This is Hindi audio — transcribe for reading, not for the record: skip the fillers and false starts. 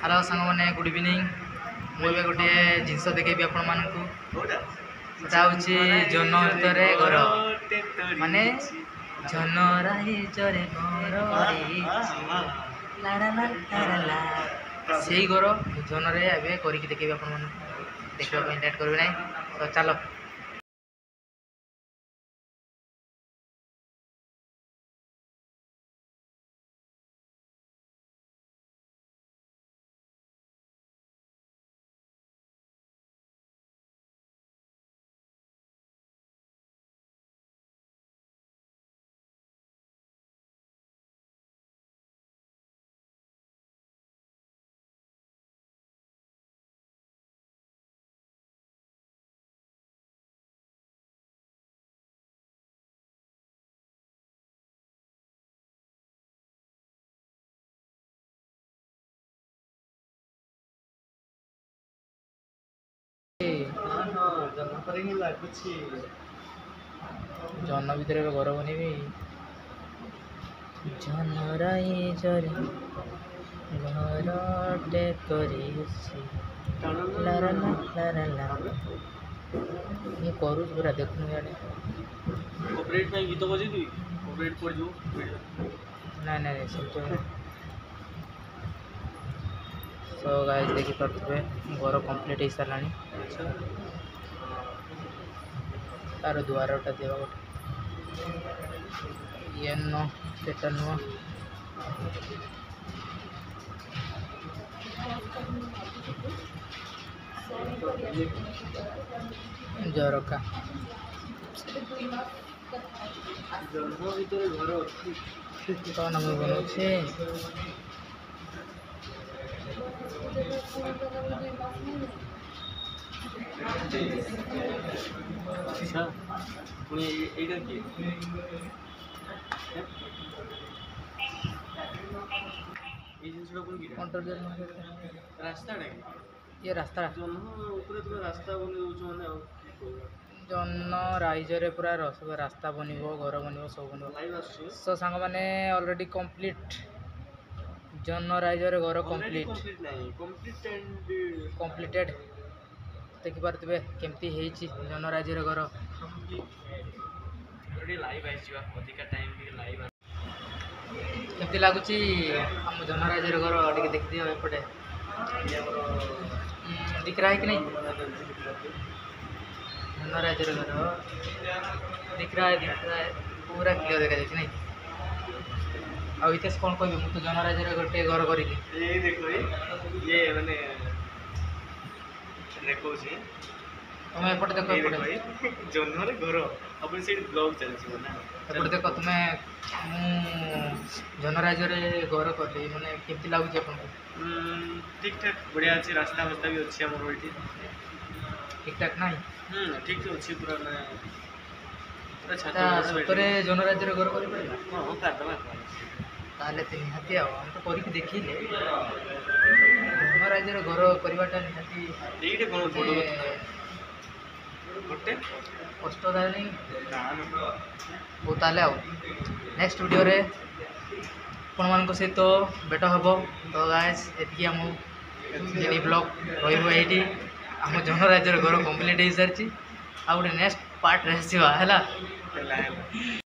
हेलो सांग मैंने गुड इवनिंग मुझे गोटे जिनस देखेबी आपण मानू जन भितर घर माने जन राइजरे से घर जन रे करके देखेबी आपण मानू देखा लेट करें ना तो चलो जन भितर घर बनैबी जन राइजरे घरटे करूँ पूरा देखुन गीत बजे पड़ ना ना सब तो गाइस देखी पारे घर कंप्लीट हो सारा तार द्वारटा देवा गोटे ये न सेटा नुह झरका कौन हम बनाऊे अच्छा पुणी एटा की रास्ता ये रास्ता रास्ता बन जन राइजरे पूरा रास्ता बनब घर बनब सब बनब सो सांग मैंने ऑलरेडी कंप्लीट जन राइजरे घर कंप्लीटेड देखी पारे केमती जन राइजरे घर केमती लगुच आम जन राइजरे घर टे देख दियो एपटे दिख रहा है कि नहीं जन राइजरे घर दिख रहा है पूरा क्लियर देखा जाए नहीं आ इतिहास कौन कह मुझे जन राइजरे गोटे घर करी तुम एपटे देख एपटे जन्म घर अपन से ब्लॉग चलछि ना एपटे देख तुम्हें जन राइजरे घर करी माने केमती लागुच आपन ठीक ठाक बढ़िया अछि रास्ता वास्ता भी अछि हमर ओइठी ठीक ठाक नहीं ठीक तो अछि पूरा ना पूरा छाता सतरे जन राइजरे घर करी पड़े हां कर दबा ताले ते निहाती हम तो करी देखिले जन राइजरे घर परिवारटा निहाती एइटे कोन बडो गोटे कष्टदाय नहीं वो ताले नेक्स्ट वीडियो रे आपण मान सहित भेट हम तो गाइस एति आम मिनी ब्लॉग रही आम जन राइजर घर कंप्लीट हो सारी आ गोटे नेक्स्ट पार्ट रहा है।